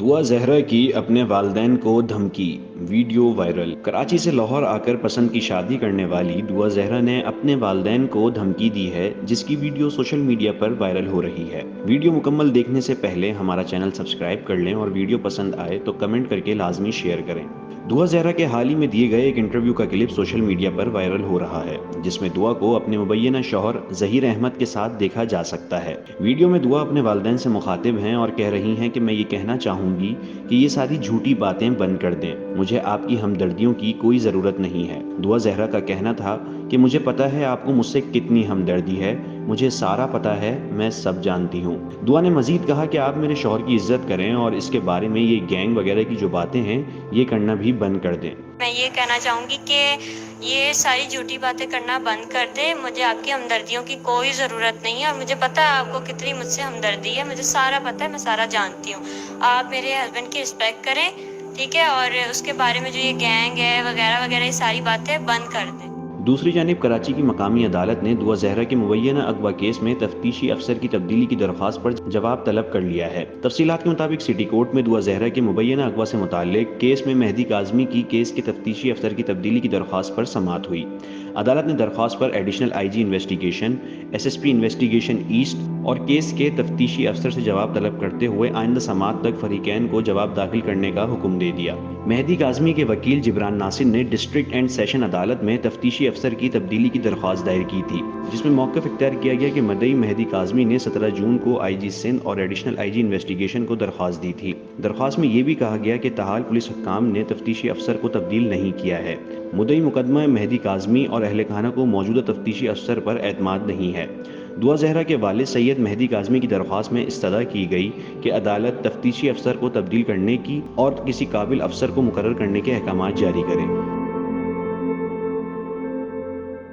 دعا زہرا کی اپنے والدین کو دھمکی، ویڈیو وائرل۔ کراچی سے لاہور آ کر پسند کی شادی کرنے والی دعا زہرا نے اپنے والدین کو دھمکی دی ہے، جس کی ویڈیو سوشل میڈیا پر وائرل ہو رہی ہے۔ ویڈیو مکمل دیکھنے سے پہلے ہمارا چینل سبسکرائب کر لیں اور ویڈیو پسند آئے تو کمنٹ کر کے لازمی شیئر کریں۔ دعا زہرا کے حال ہی میں دیے گئے ایک انٹرویو کا کلپ سوشل میڈیا پر وائرل ہو رہا ہے، جس میں دعا کو اپنے مبینہ شوہر ظہیر احمد کے ساتھ دیکھا جا سکتا ہے۔ ویڈیو میں دعا اپنے والدین سے مخاطب ہیں اور کہہ رہی ہیں کہ میں یہ کہنا چاہوں گی کہ یہ ساری جھوٹی باتیں بند کر دیں، مجھے آپ کی ہمدردیوں کی کوئی ضرورت نہیں ہے۔ دعا زہرا کا کہنا تھا کہ مجھے پتا ہے آپ کو مجھ سے کتنی ہمدردی ہے، مجھے سارا پتا ہے، میں سب جانتی ہوں۔ دعا نے مزید کہا کہ آپ میرے شوہر کی عزت کریں اور اس کے بارے میں یہ گینگ وغیرہ کی جو باتیں ہیں یہ کرنا بھی بند کر دیں۔ میں یہ کہنا چاہوں گی کہ یہ ساری جھوٹی باتیں کرنا بند کر دے، مجھے آپ کی ہمدردیوں کی کوئی ضرورت نہیں ہے اور مجھے پتہ ہے آپ کو کتنی مجھ سے ہمدردی ہے، مجھے سارا پتہ ہے، میں سارا جانتی ہوں۔ آپ میرے ہسبینڈ کی رسپیکٹ کریں، ٹھیک ہے، اور اس کے بارے میں جو یہ گینگ ہے وغیرہ وغیرہ یہ ساری باتیں بند کر دیں۔ دوسری جانب کراچی کی مقامی عدالت نے دعا زہرا کے مبینہ اغوا کیس میں تفتیشی افسر کی تبدیلی کی درخواست پر جواب طلب کر لیا ہے۔ تفصیلات کے مطابق سٹی کورٹ میں دعا زہرا کے مبینہ اغوا سے متعلق کیس میں مہدی کاظمی کی کیس کے تفتیشی افسر کی تبدیلی کی درخواست پر سماعت ہوئی۔ عدالت نے درخواست پر additional I G investigation, S S P investigation east اور کیس کے تفتیشی افسر سے جواب طلب کرتے ہوئے آئندہ سماعت تک فریقین کو جواب داخل کرنے کا حکم دے دیا۔ مہدی کاظمی کے وکیل جبران ناصر نے ڈسٹرکٹ اینڈ سیشن عدالت میں تفتیشی افسر کی تبدیلی کی درخواست دائر کی تھی، جس میں موقف اختیار کیا گیا کہ مدعی مہدی کاظمی نے 17 جون کو آئی جی سندھ اور ایڈیشنل آئی جی انویسٹیگیشن کو درخواست دی تھی۔ درخواست میں یہ بھی کہا گیا کہ تاحال پولیس حکام نے تفتیشی افسر کو تبدیل نہیں کیا ہے۔ مدعی مقدمہ مہدی کاظمی اور اہل خانہ کو موجودہ تفتیشی افسر پر اعتماد نہیں ہے۔ دعا زہرا کے والد سید مہدی کاظمی کی درخواست میں استدعا کی گئی کہ عدالت تفتیشی افسر کو تبدیل کرنے کی اور کسی قابل افسر کو مقرر کرنے کے احکامات جاری کرے۔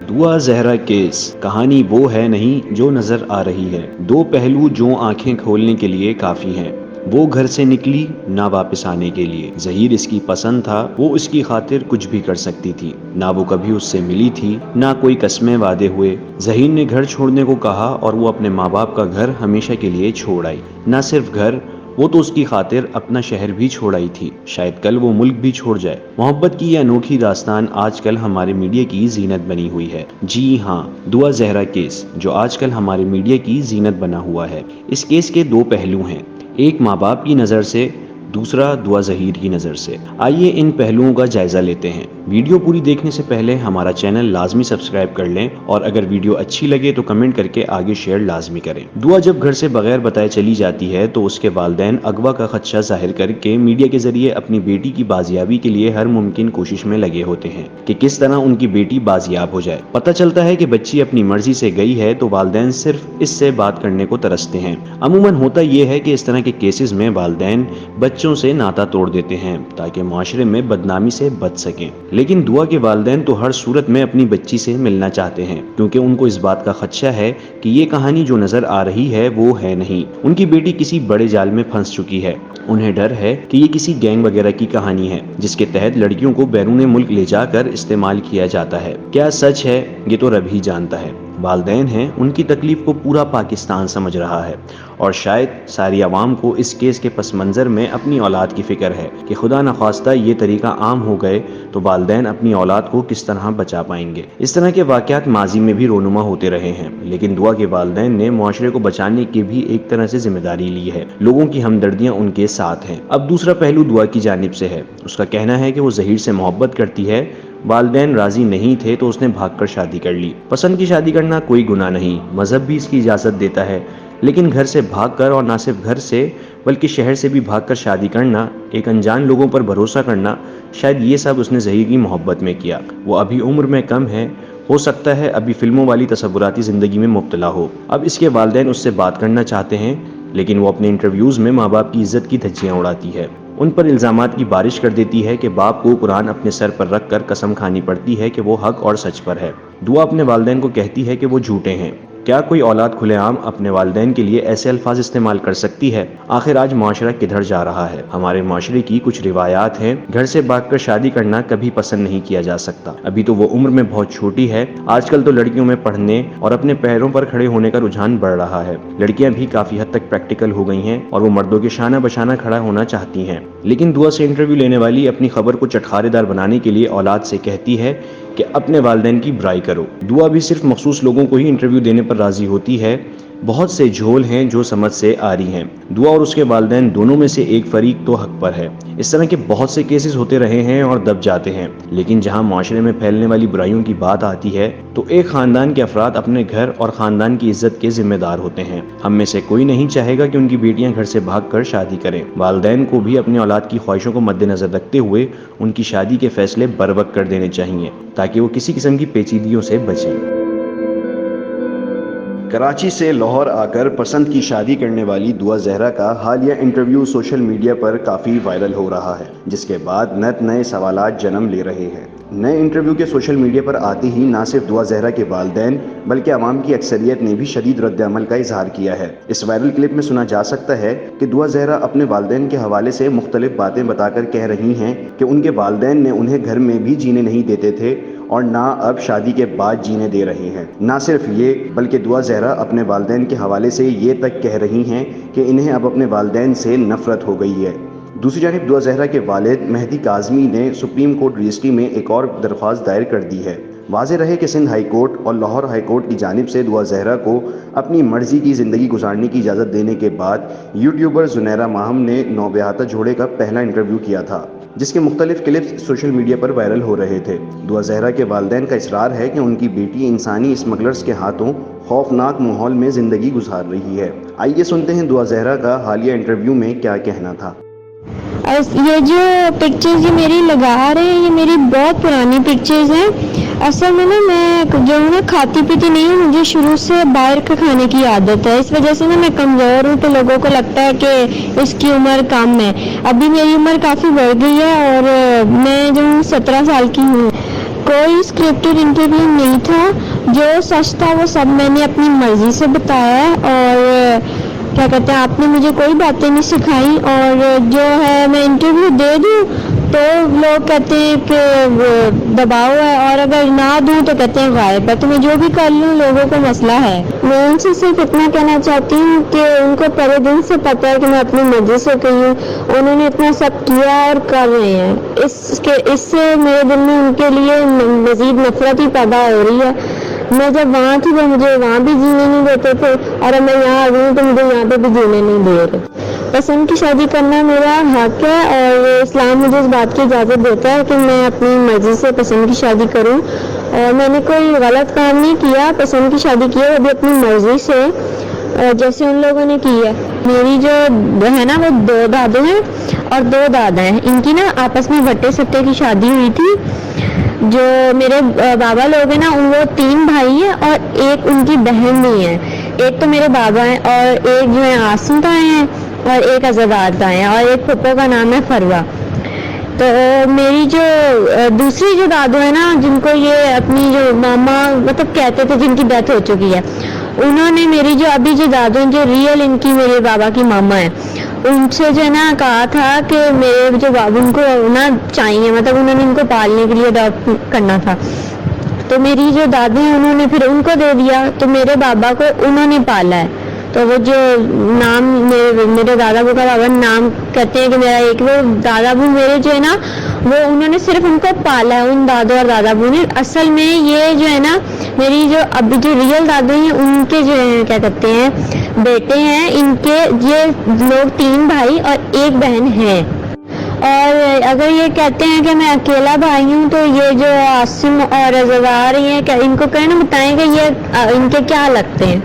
دعا زہرا کیس کہانی وہ ہے نہیں جو نظر آ رہی ہے، دو پہلو جو آنکھیں کھولنے کے لیے کافی ہیں۔ وہ گھر سے نکلی نہ واپس آنے کے لیے، ظہیر اس کی پسند تھا، وہ اس کی خاطر کچھ بھی کر سکتی تھی، نہ وہ کبھی اس سے ملی تھی، نہ کوئی قسمیں وعدے ہوئے۔ ظہیر نے گھر چھوڑنے کو کہا اور وہ اپنے ماں باپ کا گھر ہمیشہ کے لیے چھوڑ آئی۔ نہ صرف گھر، وہ تو اس کی خاطر اپنا شہر بھی چھوڑ آئی تھی، شاید کل وہ ملک بھی چھوڑ جائے۔ محبت کی یہ انوکھی داستان آج کل ہمارے میڈیا کی زینت بنی ہوئی ہے۔ جی ہاں، دعا زہرا کیس جو آج کل ہمارے میڈیا کی زینت بنا ہوا ہے۔ اس کیس کے دو پہلو ہیں، ایک ماں باپ کی نظر سے، دوسرا دعا ظہیر کی نظر سے۔ آئیے ان پہلوؤں کا جائزہ لیتے ہیں۔ ویڈیو پوری دیکھنے سے پہلے ہمارا چینل لازمی سبسکرائب کر لیں اور اگر ویڈیو اچھی لگے تو کمنٹ کر کے آگے شیئر لازمی کریں۔ دعا جب گھر سے بغیر بتائے چلی جاتی ہے تو اس کے والدین اغوا کا خدشہ ظاہر کر کے میڈیا کے ذریعے اپنی بیٹی کی بازیابی کے لیے ہر ممکن کوشش میں لگے ہوتے ہیں کہ کس طرح ان کی بیٹی بازیاب ہو جائے۔ پتہ چلتا ہے کہ بچی اپنی مرضی سے گئی ہے تو والدین صرف اس سے بات کرنے کو ترستے ہیں۔ عموماً ہوتا یہ ہے کہ اس طرح کے کیسز میں والدین بچوں سے ناتا توڑ دیتے ہیں تاکہ معاشرے میں بدنامی سے بچ سکیں، لیکن دعا کے والدین تو ہر صورت میں اپنی بچی سے ملنا چاہتے ہیں کیونکہ ان کو اس بات کا خدشہ ہے کہ یہ کہانی جو نظر آ رہی ہے وہ ہے نہیں، ان کی بیٹی کسی بڑے جال میں پھنس چکی ہے۔ انہیں ڈر ہے کہ یہ کسی گینگ وغیرہ کی کہانی ہے جس کے تحت لڑکیوں کو بیرون ملک لے جا کر استعمال کیا جاتا ہے۔ کیا سچ ہے یہ تو رب ہی جانتا ہے۔ والدین ہیں، ان کی تکلیف کو پورا پاکستان سمجھ رہا ہے اور شاید ساری عوام کو اس کیس کے پس منظر میں اپنی اولاد کی فکر ہے کہ خدا نخواستہ یہ طریقہ عام ہو گئے تو والدین اپنی اولاد کو کس طرح بچا پائیں گے۔ اس طرح کے واقعات ماضی میں بھی رونما ہوتے رہے ہیں، لیکن دعا کے والدین نے معاشرے کو بچانے کی بھی ایک طرح سے ذمہ داری لی ہے۔ لوگوں کی ہمدردیاں ان کے ساتھ ہیں۔ اب دوسرا پہلو دعا کی جانب سے ہے۔ اس کا کہنا ہے کہ وہ ظہیر سے محبت کرتی ہے، والدین راضی نہیں تھے تو اس نے بھاگ کر شادی کر لی۔ پسند کی شادی کرنا کوئی گناہ نہیں، مذہب بھی اس کی اجازت دیتا ہے، لیکن گھر سے بھاگ کر اور نہ صرف گھر سے بلکہ شہر سے بھی بھاگ کر شادی کرنا، ایک انجان لوگوں پر بھروسہ کرنا، شاید یہ سب اس نے ظہیر کی محبت میں کیا۔ وہ ابھی عمر میں کم ہے، ہو سکتا ہے ابھی فلموں والی تصوراتی زندگی میں مبتلا ہو۔ اب اس کے والدین اس سے بات کرنا چاہتے ہیں، لیکن وہ اپنے انٹرویوز میں ماں باپ کی عزت کی دھجیاں اڑاتی ہے، ان پر الزامات کی بارش کر دیتی ہے کہ باپ کو قرآن اپنے سر پر رکھ کر قسم کھانی پڑتی ہے کہ وہ حق اور سچ پر ہے۔ دعا اپنے والدین کو کہتی ہے کہ وہ جھوٹے ہیں، کیا کوئی اولاد کھلے عام اپنے والدین کے لیے ایسے الفاظ استعمال کر سکتی ہے؟ آخر آج معاشرہ کدھر جا رہا ہے؟ ہمارے معاشرے کی کچھ روایات ہیں۔ گھر سے بھاگ کر شادی کرنا کبھی پسند نہیں کیا جا سکتا، ابھی تو وہ عمر میں بہت چھوٹی ہے۔ آج کل تو لڑکیوں میں پڑھنے اور اپنے پیروں پر کھڑے ہونے کا رجحان بڑھ رہا ہے۔ لڑکیاں بھی کافی حد تک پریکٹیکل ہو گئی ہیں اور وہ مردوں کے شانہ بشانہ کھڑا ہونا چاہتی ہیں۔ لیکن دعا سے انٹرویو لینے والی اپنی خبر کو چٹخارے دار بنانے کے لیے اولاد سے کہتی ہے کہ اپنے والدین کی برائی کرو۔ دعا بھی صرف مخصوص لوگوں کو ہی انٹرویو دینے پر راضی ہوتی ہے۔ بہت سے جھول ہیں جو سمجھ سے آ رہی ہیں۔ دعا اور اس کے والدین دونوں میں سے ایک فریق تو حق پر ہے۔ اس طرح کے بہت سے کیسز ہوتے رہے ہیں اور دب جاتے ہیں، لیکن جہاں معاشرے میں پھیلنے والی برائیوں کی بات آتی ہے تو ایک خاندان کے افراد اپنے گھر اور خاندان کی عزت کے ذمہ دار ہوتے ہیں۔ ہم میں سے کوئی نہیں چاہے گا کہ ان کی بیٹیاں گھر سے بھاگ کر شادی کریں۔ والدین کو بھی اپنی اولاد کی خواہشوں کو مد نظر رکھتے ہوئے ان کی شادی کے فیصلے بروقت کر دینے چاہیے تاکہ وہ کسی قسم کی پیچیدگیوں سے بچیں۔ کراچی سے لاہور آ کر پسند کی شادی کرنے والی دعا زہرا کا حالیہ انٹرویو سوشل میڈیا پر کافی وائرل ہو رہا ہے، جس کے بعد نئے سوالات جنم لے رہے ہیں۔ نئے انٹرویو کے سوشل میڈیا پر آتے ہی نہ صرف دعا زہرا کے والدین بلکہ عوام کی اکثریت نے بھی شدید رد عمل کا اظہار کیا ہے۔ اس وائرل کلپ میں سنا جا سکتا ہے کہ دعا زہرا اپنے والدین کے حوالے سے مختلف باتیں بتا کر کہہ رہی ہیں کہ ان کے والدین نے انہیں گھر میں بھی جینے نہیں دیتے تھے اور نہ اب شادی کے بعد جینے دے رہے ہیں۔ نہ صرف یہ بلکہ دعا زہرا اپنے والدین کے حوالے سے یہ تک کہہ رہی ہیں کہ انہیں اب اپنے والدین سے نفرت ہو گئی ہے۔ دوسری جانب دعا زہرا کے والد مہدی کاظمی نے سپریم کورٹ رجسٹری میں ایک اور درخواست دائر کر دی ہے۔ واضح رہے کہ سندھ ہائی کورٹ اور لاہور ہائی کورٹ کی جانب سے دعا زہرا کو اپنی مرضی کی زندگی گزارنے کی اجازت دینے کے بعد یوٹیوبر زنیرہ ماہم نے نوبیاہتا جوڑے کا پہلا انٹرویو کیا تھا، جس کے مختلف کلپس سوشل میڈیا پر وائرل ہو رہے تھے۔ دعا زہرا کے والدین کا اصرار ہے کہ ان کی بیٹی انسانی اسمگلرز کے ہاتھوں خوفناک ماحول میں زندگی گزار رہی ہے۔ آئیے سنتے ہیں دعا زہرا کا حالیہ انٹرویو میں کیا کہنا تھا۔ یہ جو پکچرز یہ میری لگا رہے ہیں، یہ میری بہت پرانی پکچرز ہیں۔ اصل میں میں جو ہوں نا کھاتی پیتی نہیں ہوں، مجھے شروع سے باہر کا کھانے کی عادت ہے۔ اس وجہ سے میں کمزور ہوں، تو لوگوں کو لگتا ہے کہ اس کی عمر کم ہے۔ ابھی میری عمر کافی بڑھ گئی ہے اور میں جو 17 سال کی ہوں۔ کوئی اسکرپٹڈ انٹرویو نہیں تھا، جو سچ تھا وہ سب میں نے اپنی مرضی سے بتایا ہے، اور کیا کہتے ہیں آپ نے مجھے کوئی باتیں نہیں سکھائی، اور جو ہے میں انٹرویو دے دوں تو لوگ کہتے ہیں کہ دباؤ ہے، اور اگر نہ دوں تو کہتے ہیں غائب ہے۔ تو میں جو بھی کر لوں لوگوں کو مسئلہ ہے۔ میں ان سے صرف اتنا کہنا چاہتی ہوں کہ ان کو پہلے دن سے پتہ ہے کہ میں اپنی مرضی سے گئی ہوں، انہوں نے اتنا سب کیا اور کر رہے ہیں، اس سے میرے دل میں ان کے لیے مزید نفرت ہی پیدا ہو رہی ہے۔ میں جب وہاں تھی وہ مجھے وہاں بھی جینے نہیں دیتے تھے، اور اب میں یہاں آ گئی ہوں تو مجھے یہاں پہ بھی جینے نہیں دے رہے۔ پسند کی شادی کرنا میرا حق ہے، اور اسلام مجھے اس بات کی اجازت دیتا ہے کہ میں اپنی مرضی سے پسند کی شادی کروں، اور میں نے کوئی غلط کام نہیں کیا، پسند کی شادی کی ہے وہ بھی اپنی مرضی سے، جیسے ان لوگوں نے کی ہے۔ میری جو ہے نا وہ 2 دادو ہیں اور 2 دادا ہیں، ان کی نا آپس میں بٹے سٹے کی شادی ہوئی تھی۔ جو میرے بابا لوگ ہیں نا وہ 3 بھائی ہیں اور ایک ان کی بہن بھی ہے۔ ایک تو میرے بابا ہیں، اور ایک جو ہے عاصم تائیں ہیں، اور ایک عزدار تائیں ہیں، اور ایک پھپھو کا نام ہے فروا۔ تو میری جو دوسری جو دادو ہے نا، جن کو یہ اپنی جو ماما مطلب کہتے تھے، جن کی ڈیتھ ہو چکی ہے، انہوں نے میری جو ابھی جو دادو ہیں جو ریئل ان کی میرے بابا کی ماما ہے، ان سے جو ہے نا کہا تھا کہ میرے جو بابو ان کو نا چاہیے، مطلب انہوں نے ان کو پالنے کے لیے اڈاپٹ کرنا تھا۔ تو میری جو دادی ہیں انہوں نے پھر ان کو دے دیا، تو میرے بابا کو انہوں نے پالا ہے۔ تو وہ جو نام میرے دادا ابو کا بابا نام کہتے ہیں کہ میرا ایک وہ دادا ابو میرے جو ہے نا وہ انہوں نے صرف ان کو پالا ہے، ان دادو اور دادا ابو نے۔ اصل میں یہ جو ہے نا میری جو ابھی جو ریئل دادو ہیں ان کے جو ہے کیا کہتے ہیں بیٹے ہیں، ان کے یہ لوگ 3 بھائی اور 1 بہن ہیں۔ اور اگر یہ کہتے ہیں کہ میں اکیلا بھائی ہوں، تو یہ جو عاصم اور عزدار ہیں ان کو کہنا بتائیں کہ یہ ان کے کیا لگتے ہیں۔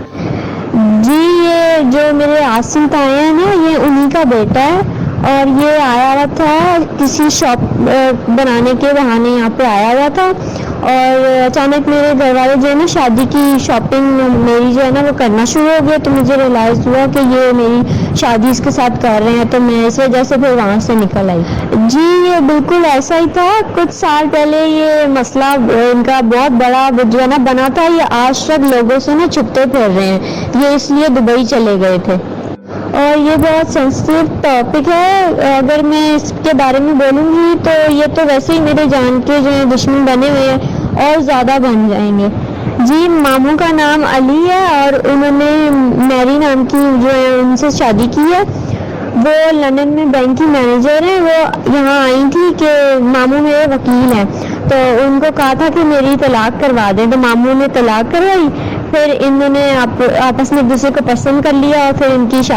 جی یہ جو میرے عاصم تائیں ہیں نا، یہ انہی کا بیٹا ہے، اور یہ آیا ہوا تھا کسی شاپ بنانے کے بہانے یہاں پہ آیا ہوا تھا، اور اچانک میرے گھر والے جو ہے نا شادی کی شاپنگ میری جو ہے نا وہ کرنا شروع ہو گیا، تو مجھے ریئلائز ہوا کہ یہ میری شادی اس کے ساتھ کر رہے ہیں، تو میں اس وجہ سے پھر وہاں سے نکل آئی۔ جی یہ بالکل ایسا ہی تھا، کچھ سال پہلے یہ مسئلہ ان کا بہت بڑا جو ہے نا بنا تھا، یہ آج تک لوگوں سے نا چھپتے پھر رہے ہیں، یہ اس لیے دبئی چلے گئے تھے، اور یہ بہت سینسٹیو ٹاپک ہے، اگر میں اس کے بارے میں بولوں گی تو یہ تو ویسے ہی میرے جان کے جو ہیں دشمن بنے ہوئے ہیں اور زیادہ بن جائیں گے۔ جی ماموں کا نام علی ہے اور انہوں نے میری نام کی جو ہے ان سے شادی کی ہے، وہ لندن میں بینک کی مینیجر ہیں، وہ یہاں آئی تھی کہ ماموں میرے وکیل ہیں، تو ان کو کہا تھا کہ میری طلاق کروا دیں، تو ماموں نے طلاق کروائی، پھر انہوں نے آپس میں ایک دوسرے کو پسند کر لیا اور پھر ان کی شادی